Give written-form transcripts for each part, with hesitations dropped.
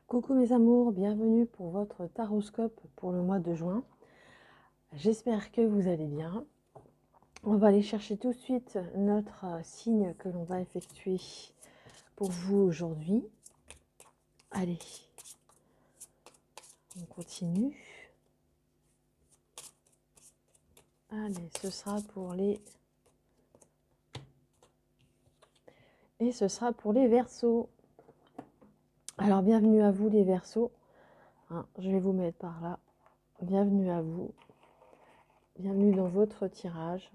Coucou mes amours, bienvenue pour votre taroscope pour le mois de juin. J'espère que vous allez bien. On va aller chercher tout de suite notre signe que l'on va effectuer pour vous aujourd'hui. Allez, on continue. Allez, ce sera pour les... Et ce sera pour les Verseaux. Alors, bienvenue à vous les Verseaux. Je vais vous mettre par là. Bienvenue à vous. Bienvenue dans votre tirage.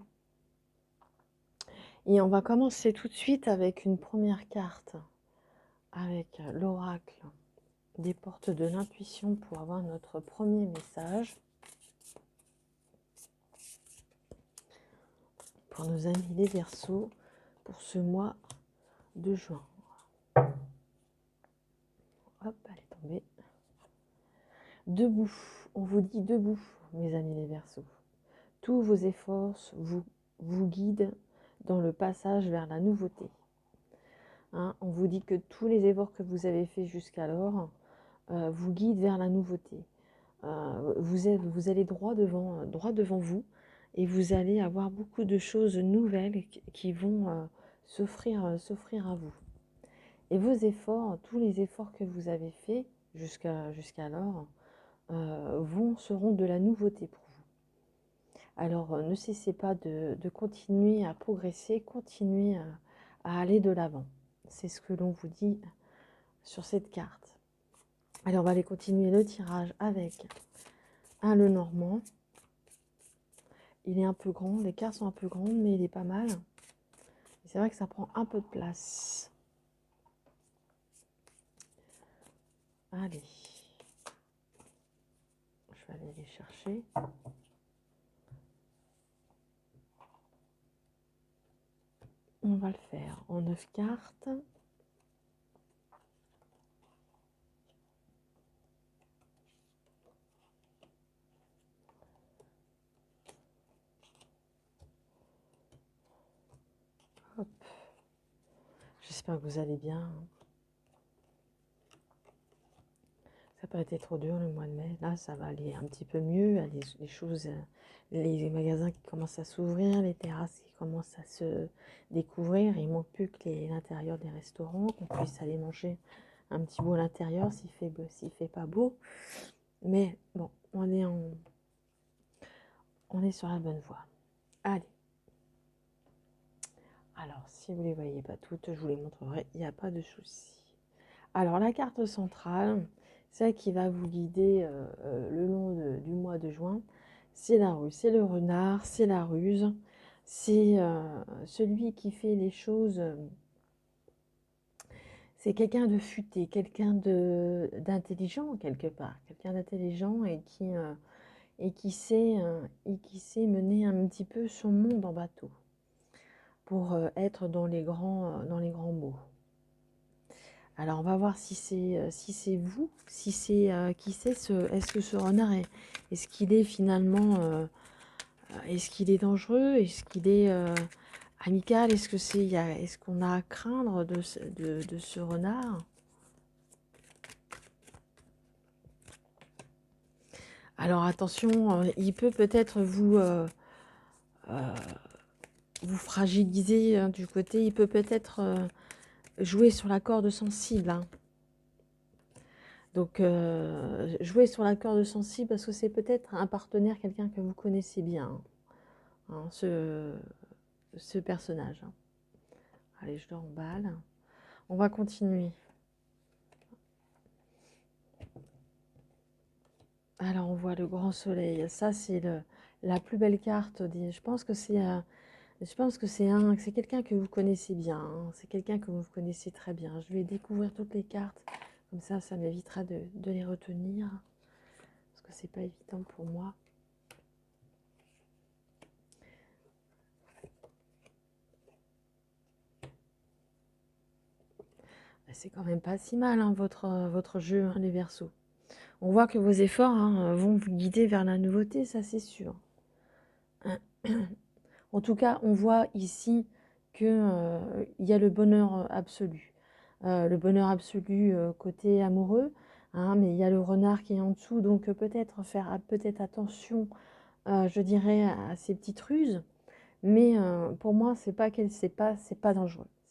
Et on va commencer tout de suite avec une première carte, avec l'oracle des portes de l'intuition pour avoir notre premier message. Pour nos amis les Verseaux, pour ce mois de juin. Hop, elle est tombée. Debout, on vous dit debout, mes amis les Verseaux. Tous vos efforts vous guident dans le passage vers la nouveauté. On vous dit que tous les efforts que vous avez faits jusqu'alors vous guident vers la nouveauté. Vous allez droit devant vous et vous allez avoir beaucoup de choses nouvelles qui vont s'offrir à vous. Et vos efforts, tous les efforts que vous avez faits jusqu'alors, seront de la nouveauté pour vous. Alors ne cessez pas de continuer à progresser, continuez à aller de l'avant. C'est ce que l'on vous dit sur cette carte. Allez, on va aller continuer le tirage avec un Lenormand. Il est un peu grand, les cartes sont un peu grandes, mais il est pas mal. C'est vrai que ça prend un peu de place. Allez. Je vais aller les chercher. On va le faire en 9 cartes. Hop. J'espère que vous allez bien. Ça n'a pas été trop dur le mois de mai. Là, ça va aller un petit peu mieux. Les choses, les magasins qui commencent à s'ouvrir, les terrasses qui commencent à se découvrir. Il ne manque plus que l'intérieur des restaurants, qu'on puisse aller manger un petit bout à l'intérieur s'il fait pas beau. Mais bon, on est sur la bonne voie. Allez. Alors, si vous ne les voyez pas toutes, je vous les montrerai. Il n'y a pas de souci. Alors, la carte centrale, celle qui va vous guider le long du mois de juin, c'est la ruse, c'est le renard, c'est la ruse, c'est celui qui fait les choses, c'est quelqu'un de futé, quelqu'un d'intelligent quelque part, quelqu'un d'intelligent et qui sait mener un petit peu son monde en bateau pour être dans les grands mots. Alors on va voir si c'est vous, si c'est qui c'est est-ce que ce renard est-ce qu'il est finalement est-ce qu'il est dangereux, est-ce qu'il est amical, est-ce qu'on a à craindre de ce renard? Alors attention, il peut peut-être vous fragiliser du côté, il peut peut-être jouer sur la corde sensible. Donc, jouer sur la corde sensible parce que c'est peut-être un partenaire, quelqu'un que vous connaissez bien, ce personnage. Allez, je le remballe. On va continuer. Alors, on voit le grand soleil. Ça, c'est la plus belle carte. Je pense que c'est quelqu'un que vous connaissez bien. C'est quelqu'un que vous connaissez très bien. Je vais découvrir toutes les cartes. Comme ça m'évitera de les retenir. Parce que c'est pas évident pour moi. C'est quand même pas si mal, votre jeu, les Verseaux. On voit que vos efforts vont vous guider vers la nouveauté, ça c'est sûr. En tout cas, on voit ici qu'il y a le bonheur absolu. Le bonheur absolu côté amoureux, hein, mais il y a le renard qui est en dessous, donc peut-être faire peut-être attention, je dirais, à ces petites ruses. Mais pour moi, c'est pas dangereux. C'est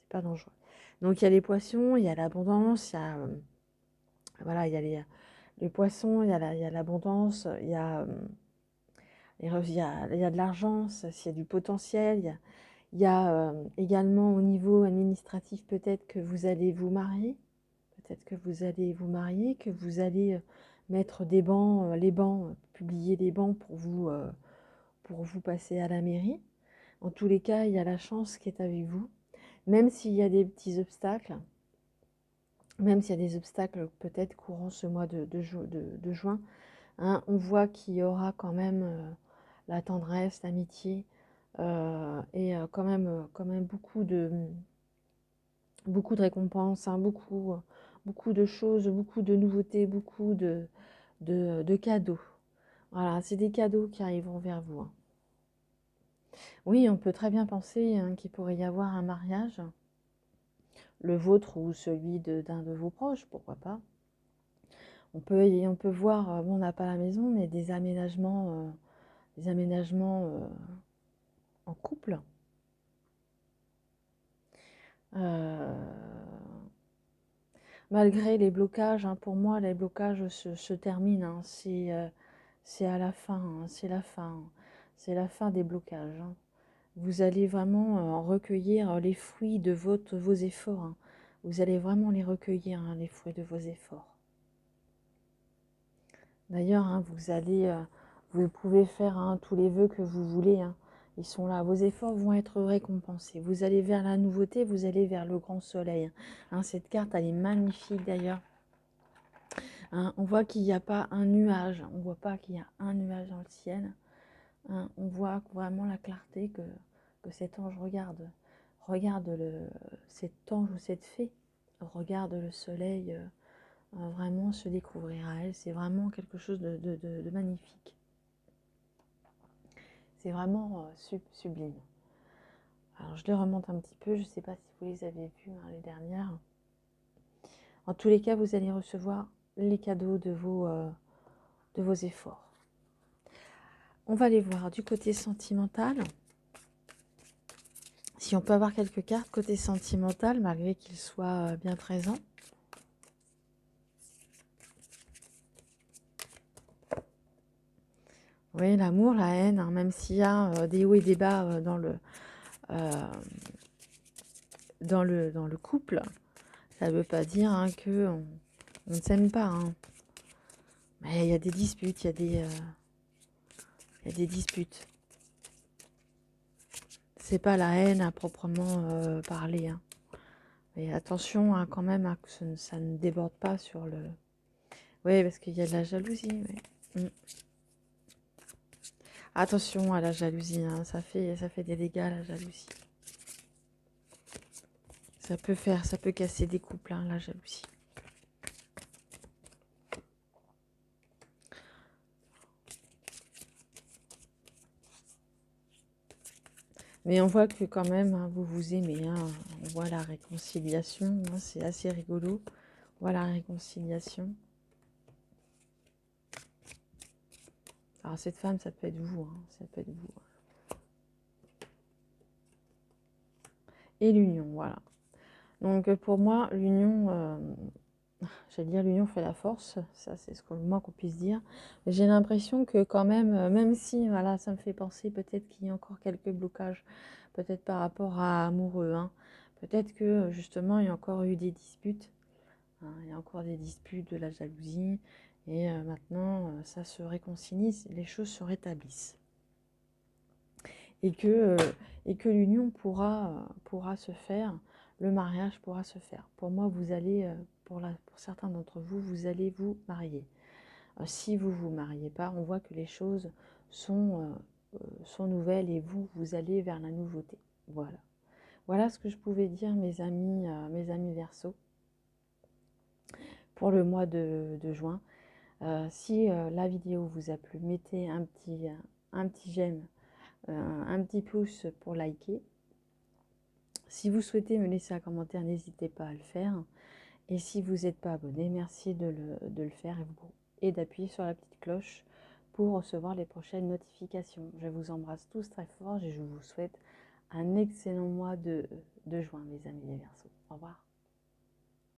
pas dangereux. Donc il y a les poissons, il y a l'abondance, il y a voilà, il y a les poissons, il y a l'abondance, il y a il y a de l'argent, s'il y a du potentiel, il y a également au niveau administratif peut-être que vous allez vous marier, peut-être que vous allez vous marier, que vous allez mettre des bancs, les bancs, publier des bancs pour vous passer à la mairie. En tous les cas, il y a la chance qui est avec vous, même s'il y a des petits obstacles, même s'il y a des obstacles peut-être courant ce mois de juin, hein, on voit qu'il y aura quand même la tendresse, l'amitié et quand même beaucoup de récompenses, hein, beaucoup de choses, beaucoup de nouveautés, beaucoup de cadeaux. Voilà, c'est des cadeaux qui arriveront vers vous, hein. Oui, on peut très bien penser hein, qu'il pourrait y avoir un mariage, le vôtre ou celui d'un de vos proches, pourquoi pas. On peut voir, bon, on n'a pas la maison, mais des aménagements en couple. Euh, Malgré les blocages, hein, pour moi, les blocages se terminent. Hein, c'est à la fin, hein, c'est la fin. C'est la fin des blocages. Hein. Vous allez vraiment recueillir les fruits de vos efforts. Hein. Vous allez vraiment les recueillir, hein, les fruits de vos efforts. D'ailleurs, hein, vous pouvez faire hein, tous les vœux que vous voulez. Hein. Ils sont là. Vos efforts vont être récompensés. Vous allez vers la nouveauté, vous allez vers le grand soleil. Hein, cette carte, elle est magnifique d'ailleurs. Hein, on voit qu'il n'y a pas un nuage. On ne voit pas qu'il y a un nuage dans le ciel. Hein, on voit vraiment la clarté que cet ange regarde. Regarde cet ange ou cette fée. Regarde le soleil. Vraiment se découvrir à elle, c'est vraiment quelque chose de magnifique. C'est vraiment sublime. Alors je les remonte un petit peu, je ne sais pas si vous les avez vues hein, les dernières. En tous les cas, vous allez recevoir les cadeaux de vos efforts. On va les voir du côté sentimental. Si on peut avoir quelques cartes côté sentimental, malgré qu'ils soient bien présents. Oui, l'amour, la haine, hein, même s'il y a des hauts et des bas dans le couple, ça ne veut pas dire hein, qu'on ne s'aime pas. Hein. Mais il y a des disputes, il y a des disputes. C'est pas la haine à proprement parler. Hein. Mais attention hein, quand même hein, que ça ne déborde pas sur le... Oui, parce qu'il y a de la jalousie. Oui. Attention à la jalousie, hein, ça fait des dégâts la jalousie. Ça peut casser des couples, hein, la jalousie. Mais on voit que quand même, hein, vous vous aimez. Hein, on voit la réconciliation, hein, c'est assez rigolo. On voit la réconciliation. Alors cette femme, ça peut être vous. Hein, ça peut être vous. Et l'union, voilà. Donc pour moi, l'union, j'allais dire l'union fait la force. Ça, c'est ce que moi qu'on puisse dire. J'ai l'impression que quand même, même si, voilà, ça me fait penser peut-être qu'il y a encore quelques blocages, peut-être par rapport à amoureux. Hein, peut-être que justement, il y a encore eu des disputes. Hein, il y a encore des disputes, de la jalousie. Et maintenant, ça se réconcilie, les choses se rétablissent. Et que l'union pourra se faire, le mariage pourra se faire. Pour moi, vous allez, pour certains d'entre vous, vous allez vous marier. Si vous ne vous mariez pas, on voit que les choses sont nouvelles et vous allez vers la nouveauté. Voilà. Voilà ce que je pouvais dire, mes amis Verseaux, pour le mois de juin. Si la vidéo vous a plu, mettez un petit j'aime, un petit pouce pour liker. Si vous souhaitez me laisser un commentaire, n'hésitez pas à le faire. Et si vous n'êtes pas abonné, merci de le faire et d'appuyer sur la petite cloche pour recevoir les prochaines notifications. Je vous embrasse tous très fort et je vous souhaite un excellent mois de juin, mes amis les Verseaux. Au revoir.